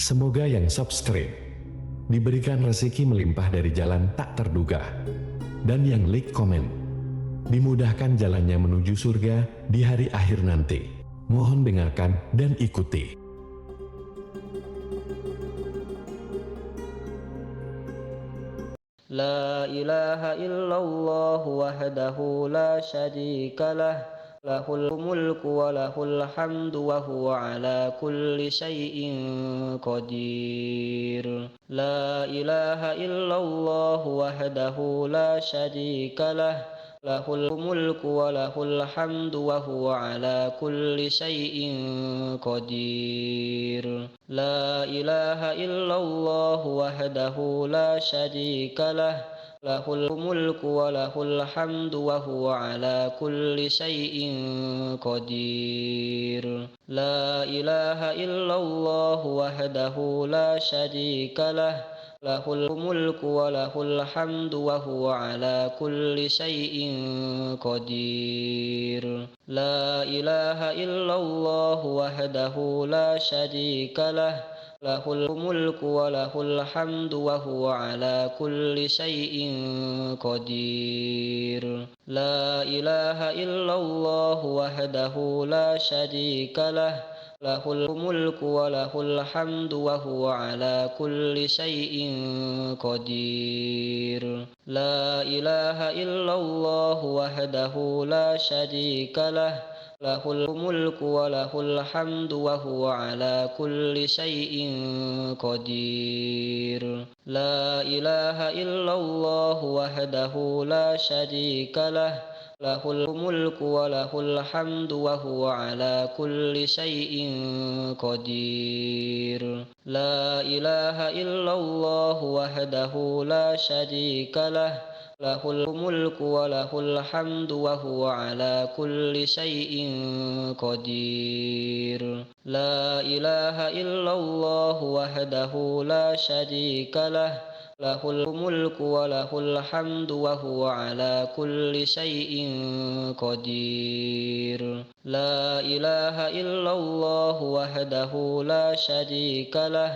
Semoga yang subscribe diberikan rezeki melimpah dari jalan tak terduga, dan yang like komen dimudahkan jalannya menuju surga di hari akhir nanti. Mohon dengarkan dan ikuti. La ilaha illallah wahdahu la syarika lah, lahul mulku wa lahul hamdu wa huwa ala kulli syai'in qadir. La ilaha illallah wahdahu la syarika lah, lahul mulku wa lahul hamdu wa huwa ala kulli syai'in qadir. La ilaha illallah wahdahu la syarika lah, lahul mulku wa lahul hamdu wa huwa ala kulli syai'in qadir. La ilaha illallah wahdahu la syarika lah, lahul mulku wa lahul hamdu wa huwa ala kulli syai'in qadir. La ilaha illallah wahdahu la syarika lah, lahul mulku wa lahul hamdu wa huwa ala kulli syai'in qadir. La ilaha illallah wahdahu la syarika lah, lahul mulku wa lahul hamdu wa huwa ala kulli syai'in qadir. La ilaha illallah wahdahu la syarika lah, lahul mulku wa lahul hamdu wa huwa ala kulli syai'in qadir. La ilaha illallah wahdahu la syarika lah, lahul mulku wa lahul hamdu wa huwa ala kulli syai'in qadir. La ilaha illallah wahdahu la syarika lah, lahul mulku wa lahul hamdu wa huwa ala kulli syai'in qadir. La ilaha illallah wahdahu la syarika lah, lahul mulku wa lahul hamdu wa huwa ala kulli syai'in qadir. La ilaha illallah wahdahu la syarika lah,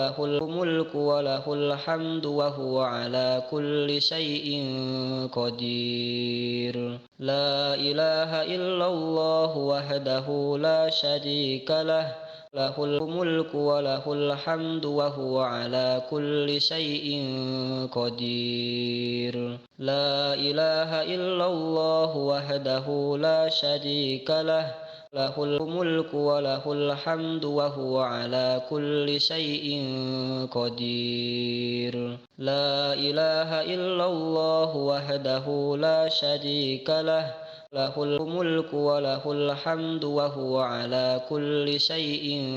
lahul mulku wa lahul hamdu wa huwa ala kulli syai'in qadir. La ilaha illallah wahdahu la syarika lah, lahul mulku wa lahul hamdu wa huwa ala kulli syai'in qadir. La ilaha illallah wahdahu la syarika lah, lahul mulku wa lahul hamdu wa huwa ala kulli syai'in qadir. La ilaha illallah wahdahu la syarika lah, lahul mulku wa lahul hamdu wa huwa ala kulli syai'in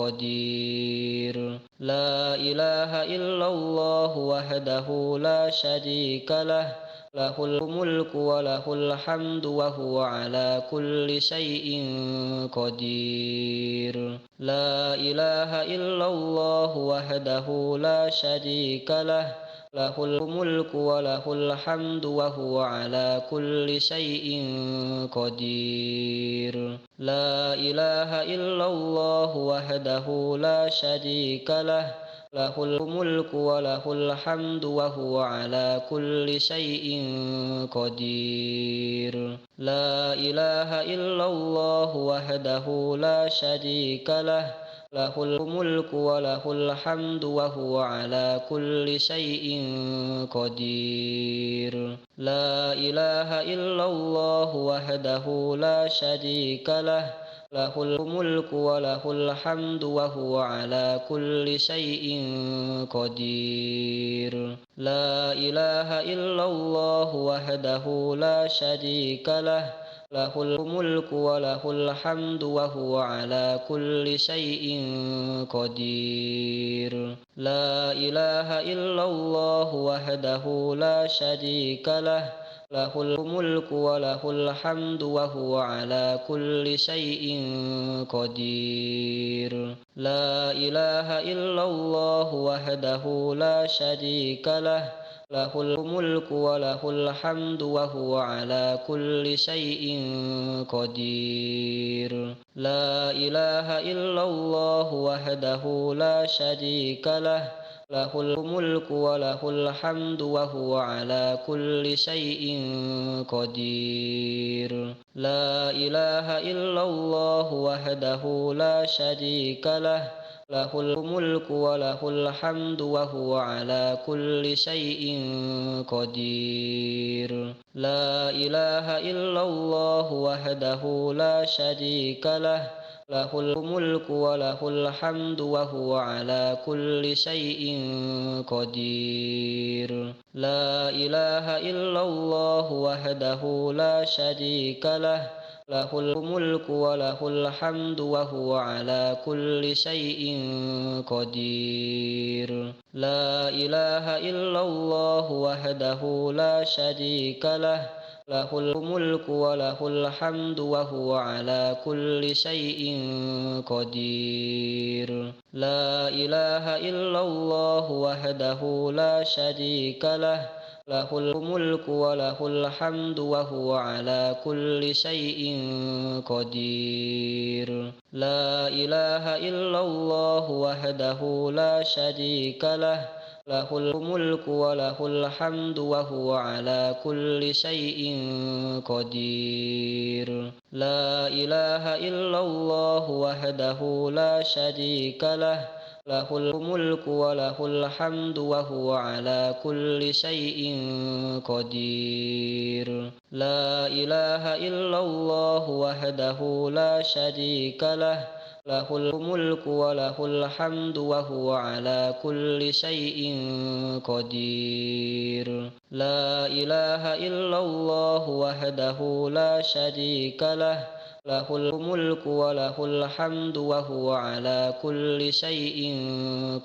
qadir. La ilaha illallah wahdahu la syarika lah, lahul mulku wa lahul hamdu wa huwa ala kulli syai'in qadir. La ilaha illallah wahdahu la syarika lah, lahul mulku wa lahul hamdu wa huwa ala kulli syai'in qadir. La ilaha illallah wahdahu la syarika lah, lahul mulku wa lahul hamdu wa huwa ala kulli syai'in qadir. La ilaha illallah wahdahu la syarika lah, lahul mulku wa lahul hamdu wa huwa ala kulli syai'in qadir. La ilaha illallah wahdahu la syarika lah, lahul mulku wa lahul hamdu wa huwa ala kulli syai'in qadir. La ilaha illallah wahdahu la syarika lah, lahul mulku wa lahul hamdu wa huwa ala kulli syai'in qadir. La ilaha illallah wahdahu la syarika lah, lahul mulku wa lahul hamdu wa huwa ala kulli syai'in qadir. La ilaha illallah wahdahu la syarika lah, lahul mulku wa lahul hamdu wa huwa ala kulli syai'in qadir. La ilaha illallah wahdahu la syarika lah, lahul mulku wa lahul hamdu wa huwa ala kulli syai'in qadir. La ilaha illallah wahdahu la syarika lah, lahul mulku wa lahul hamdu wa huwa ala kulli syai'in qadir. La ilaha illallah wahdahu la syarika lah, lahul mulku wa lahul hamdu wa huwa ala kulli syai'in qadir. La ilaha illallah wahdahu la syarika lah, lahul mulku wa lahul hamdu wa huwa ala kulli syai'in qadir. La ilaha illallah wahdahu la syarika lah, lahul mulku wa lahul hamdu wa huwa ala kulli syai'in qadir. La ilaha illallah wahdahu la syarika lah, lahul mulku wa lahul hamdu wa huwa ala kulli syai'in qadir. La ilaha illallah wahdahu la syarika lah, lahul mulku wa lahul hamdu wa huwa ala kulli syai'in qadir. La ilaha illallah wahdahu la syarika lah, lahul mulku wa lahul hamdu wa huwa ala kulli syai'in qadir. La ilaha illallah wahdahu la syarika lah, lahul mulku wa lahul hamdu wa huwa ala kulli syai'in qadir. La ilaha illallah wahdahu la syarika lah, lahul mulku wa lahul hamdu wa huwa ala kulli syai'in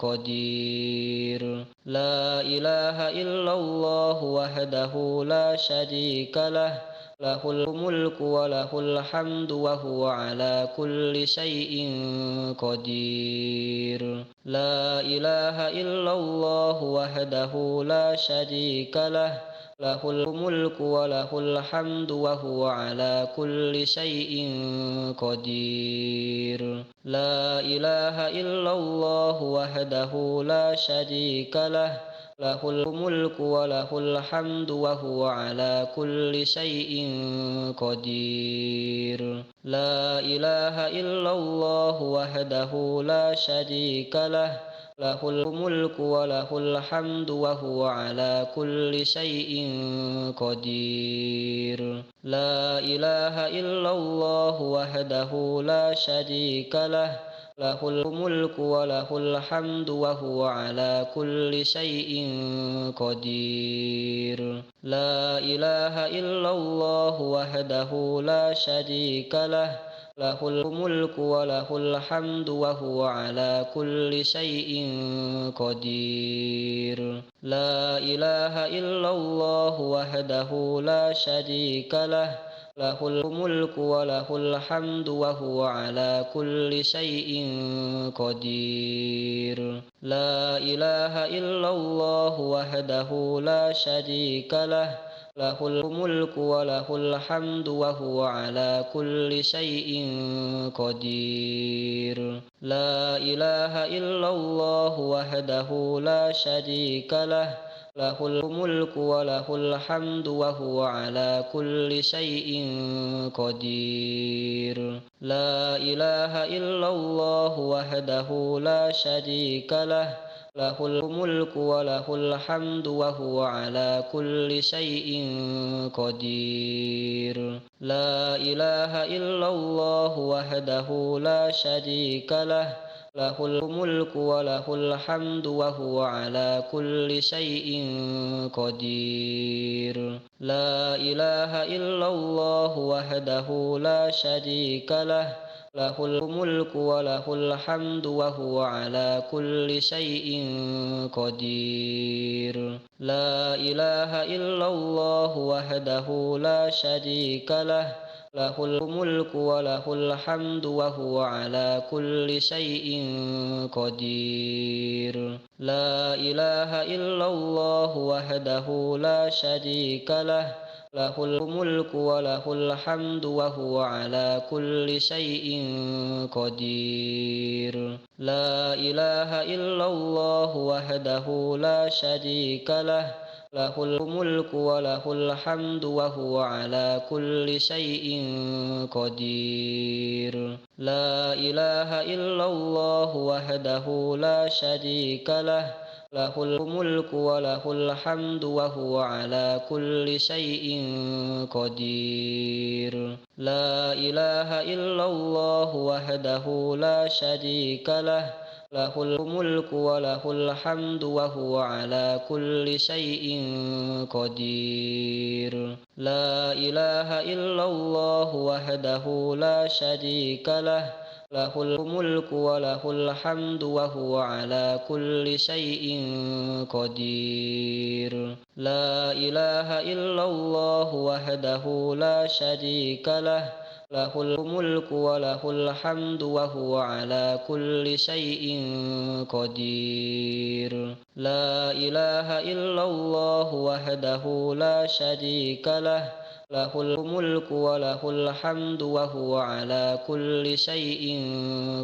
qadir. La ilaha illallah wahdahu la syarika lah, lahul mulku wa lahul hamdu wa huwa ala kulli syai'in qadir. La ilaha illallah wahdahu la syarika lah, lahul mulku wa lahul hamdu wa huwa ala kulli syai'in qadir. La ilaha illallah wahdahu la syarika lah, lahul mulku wa lahul hamdu wa huwa ala kulli syai'in qadir. La ilaha illallah wahdahu la syarika lah, lahul mulku wa lahul hamdu wa huwa ala kulli syai'in qadir. La ilaha illallah wahdahu la syarika lah, lahul mulku wa lahul hamdu wa huwa ala kulli syai'in qadir. La ilaha illallah wahdahu la syarika lah, lahul mulku wa lahul hamdu wa huwa ala kulli syai'in qadir. La ilaha illallah wahdahu la syarika lah, lahul mulku wa lahul hamdu wa huwa ala kulli syai'in qadir. La ilaha illallah wahdahu la syarika lah, lahul mulku wa lahul hamdu wa huwa ala kulli syai'in qadir. La ilaha illallah wahdahu la syarika lah, lahul mulku wa lahul hamdu wa huwa ala kulli syai'in qadir. La ilaha illallah wahdahu la syarika lah, lahul mulku wa lahul hamdu wa huwa ala kulli syai'in qadir. La ilaha illallah wahdahu la syarika lah, lahul mulku wa lahul hamdu wa huwa ala kulli syai'in qadir. La ilaha illallah wahdahu la syarika lah, lahul mulku wa lahul hamdu wa huwa ala kulli syai'in qadir. La ilaha illallah wahdahu la syarika lah, له الملك وله الحمد وهو على كل شيء قدير لا إله إلا الله وحده لا شريك له له الملك وله الحمد وهو على كل شيء قدير لا إله إلا الله وحده لا شريك له له الملك وله الحمد وهو على كل شيء قدير لا إله إلا الله وحده لا شريك له له الملك وله الحمد وهو على كل شيء قدير لا إله إلا الله وحده لا شريك له له الملك وله الحمد وهو على كل شيء قدير لا إله إلا الله وحده لا شريك له له الملك وله الحمد وهو على كل شيء قدير لا إله إلا الله وحده لا شريك له له الملك وله الحمد وهو على كل شيء قدير لا إله إلا الله وحده لا شريك له له الملك وله الحمد وهو على كل شيء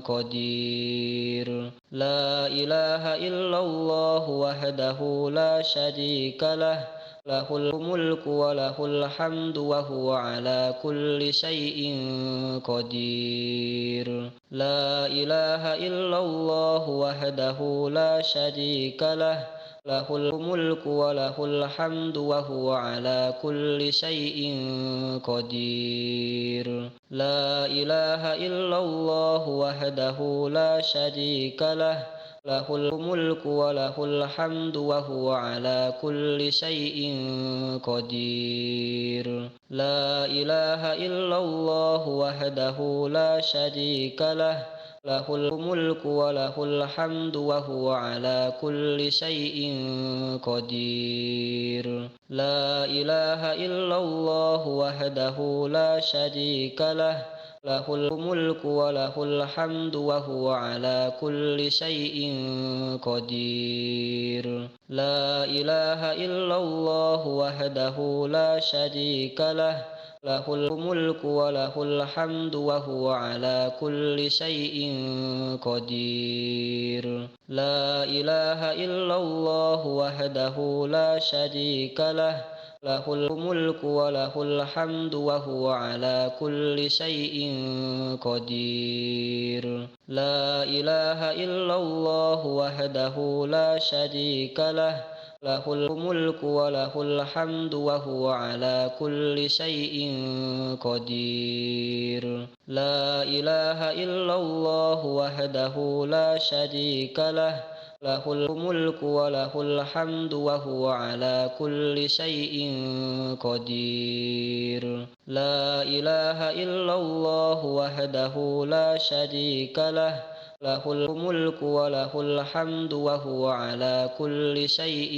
قدير لا إله إلا الله وحده لا شريك له له الملك وله الحمد وهو على كل شيء قدير لا إله إلا الله وحده لا شريك له له الملك وله الحمد وهو على كل شيء قدير لا إله إلا الله وحده لا شريك له له الملك وله الحمد وهو على كل شيء قدير لا إله إلا الله وحده لا شريك له له الملك وله الحمد وهو على كل شيء قدير لا إله إلا الله وحده لا شريك له له الملك وله الحمد وهو على كل شيء قدير لا إله إلا الله وحده لا شريك له له الملك وله الحمد وهو على كل شيء قدير لا إله إلا الله وحده لا شريك له له الملك وله الحمد وهو على كل شيء قدير لا إله إلا الله وحده لا شريك له له الملك وله الحمد وهو على كل شيء قدير لا إله إلا الله وحده لا شريك له له الملك وله الحمد وهو على كل شيء قدير لا إله إلا الله وحده لا شريك له له الملك وله الحمد وهو على كل شيء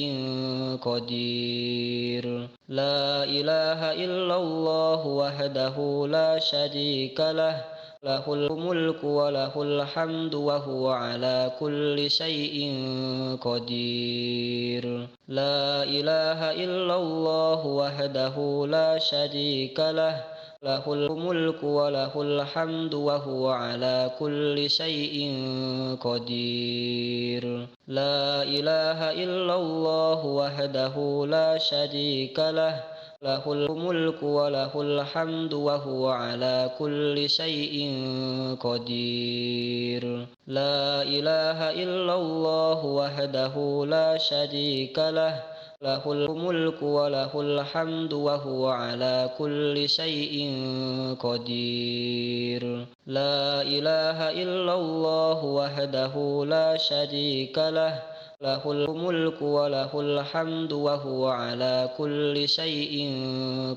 قدير لا إله إلا الله وحده لا شريك له له الملك وله الحمد وهو على كل شيء قدير لا إله إلا الله وحده لا شريك له له الملك وله الحمد وهو على كل شيء قدير لا إله إلا الله وحده لا شريك له له الملك وله الحمد وهو على كل شيء قدير لا إله إلا الله وحده لا شريك له له الملك وله الحمد وهو على كل شيء قدير لا إله إلا الله وحده لا شريك له له الملك وله الحمد وهو على كل شيء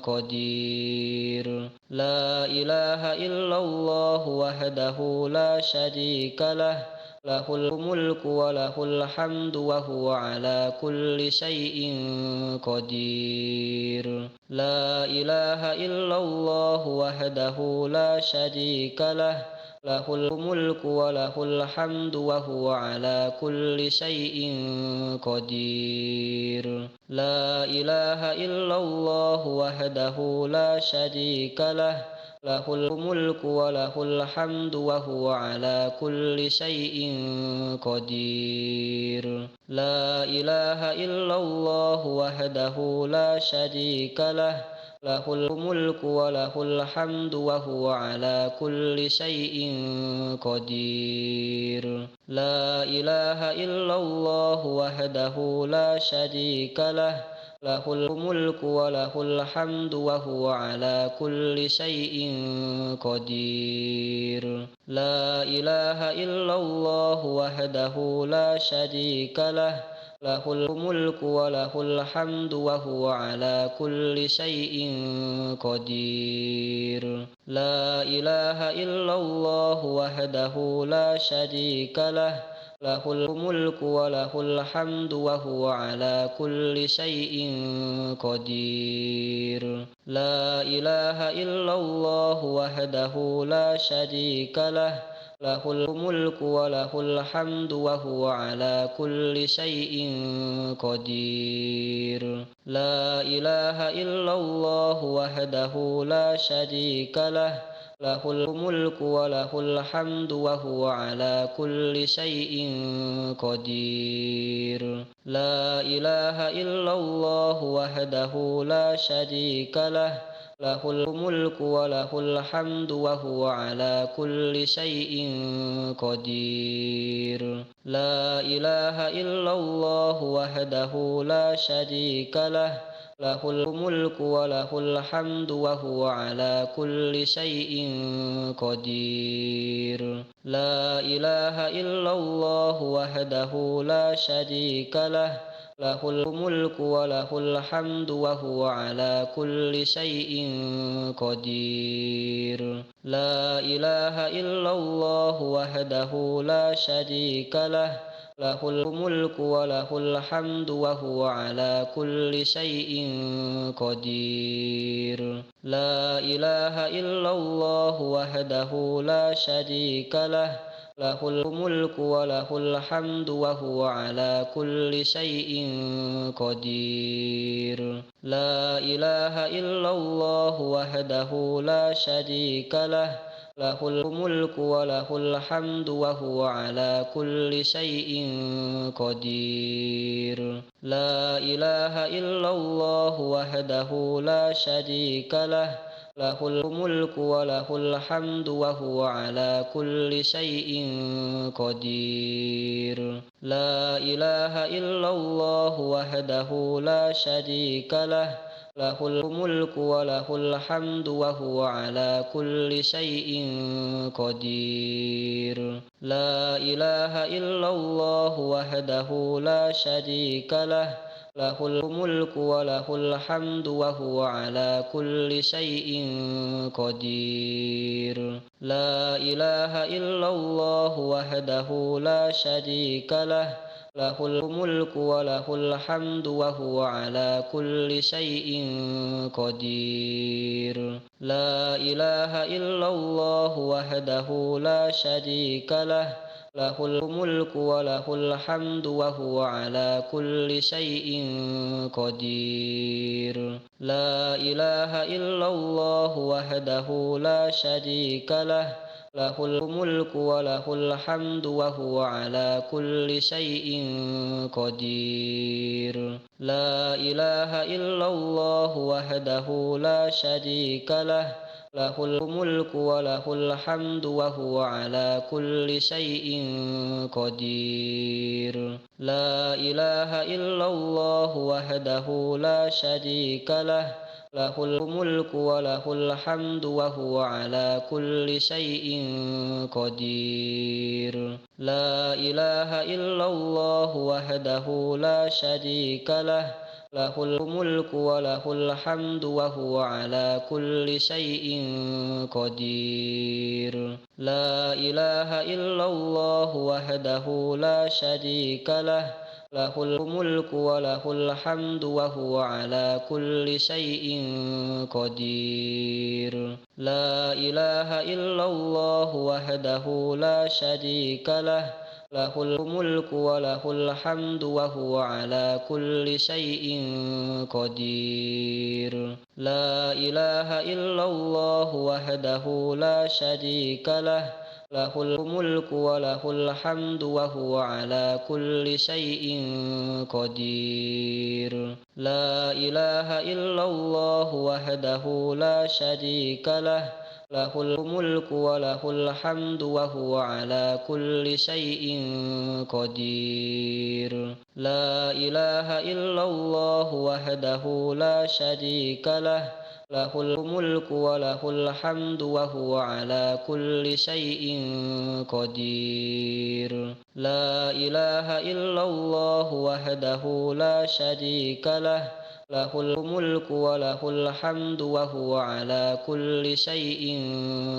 قدير لا إله إلا الله وحده لا شريك له lahul mulku wa lahul hamdu wa huwa ala kulli syai'in qadir. La ilaha illallah wahdahu la syarika lah, lahul mulku wa lahul hamdu wa huwa ala kulli syai'in qadir. La ilaha illallah wahdahu la syarika lah, lahul mulku wa lahul hamdu wa huwa ala kulli syai'in qadir. La ilaha illallah wahdahu la syarika lah, lahul mulku wa lahul hamdu wa huwa ala kulli syai'in qadir. La ilaha illallah wahdahu la syarika lah, lahul mulku wa lahul hamdu wa huwa ala kulli syai'in qadir. La ilaha illallah wahdahu la syarika lah, lahul mulku wa lahul hamdu wa huwa ala kulli syai'in qadir. La ilaha illallah wahdahu la syarika lah, lahul mulku wa lahul hamdu wa huwa ala kulli syai'in qadir. La ilaha illallah wahdahu la syarika lah, lahul mulku wa lahul hamdu wa huwa ala kulli syai'in qadir. La ilaha illallah wahdahu la syarika lah, lahul mulku wa lahul hamdu wa huwa ala kulli syai'in qadir. La ilaha illallah wahdahu la syarika lah, lahul mulku wa lahul hamdu wa huwa ala kulli syai'in qadir. La ilaha illallah wahdahu la syarika lah, lahul mulku wa lahul hamdu wa huwa ala kulli syai'in qadir. La ilaha illallah wahdahu la syarika lah, lahul mulku wa lahul hamdu wa huwa ala kulli syai'in qadir. La ilaha illallah wahdahu la syarika lah, lahul mulku wa lahul hamdu wa huwa ala kulli syai'in qadir. La ilaha illallah wahdahu la syarika lah, lahul mulku wa lahul hamdu wa huwa ala kulli syai'in qadir. La ilaha illallah wahdahu la syarika lah, lahul mulku wa lahul hamdu wa huwa ala kulli syai'in qadir. La ilaha illallah wahdahu la syarika lah, lahul mulku wa lahul hamdu wa huwa ala kulli syai'in qadir. La ilaha illallah wahdahu la syarika lah, lahul mulku wa lahul hamdu wa huwa ala kulli syai'in qadir. La ilaha illallah wahdahu la syarika lah, lahul mulku wa lahul hamdu wa huwa ala kulli syai'in qadir. La ilaha illallah wahdahu la syarika lah, lahul mulku wa lahul hamdu wa huwa ala kulli syai'in qadir. La ilaha illallah wahdahu la syarika lah, lahul mulku wa lahul hamdu wa huwa ala kulli syai'in qadir. La ilaha illallah wahdahu la syarika lah, lahul mulku wa lahul hamdu wa huwa ala kulli syai'in qadir. La ilaha illallah wahdahu la syarika lah, lahul mulku wa lahul hamdu wa huwa ala kulli syai'in qadir. La ilaha illallah wahdahu la syarika lah, lahul mulku wa lahul hamdu wa huwa ala kulli syai'in qadir. La ilaha illallah wahdahu la syarika lah, له الملك وله الحمد وهو على كل شيء قدير لا إله إلا الله وحده لا شريك له له الملك وله الحمد وهو على كل شيء قدير لا إله إلا الله وحده لا شريك له له الملك وله الحمد وهو على كل شيء قدير لا إله إلا الله وحده لا شريك له له الملك وله الحمد وهو على كل شيء قدير لا إله إلا الله وحده لا شريك له له الملك وله الحمد وهو على كل شيء قدير لا إله إلا الله وحده لا شريك له له الملك وله الحمد وهو على كل شيء قدير لا إله إلا الله وحده لا شريك له له الملك وله الحمد وهو على كل شيء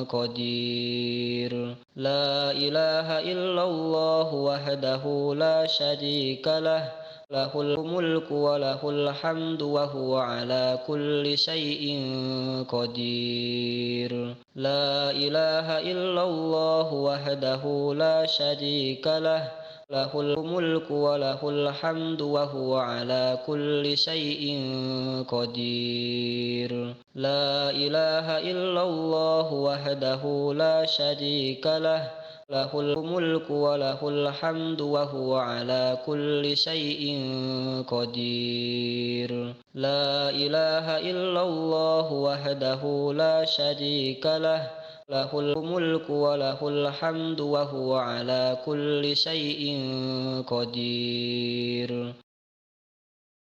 قدير لا إله إلا الله وحده لا شريك له له الملك وله الحمد وهو على كل شيء قدير لا إله إلا الله وحده لا شريك له له الملك وله الحمد وهو على كل شيء قدير لا إله إلا الله وحده لا شريك له له الملك وله الحمد وهو على كل شيء قدير لا إله إلا الله وحده لا شريك له له الملك وله الحمد وهو على كل شيء قدير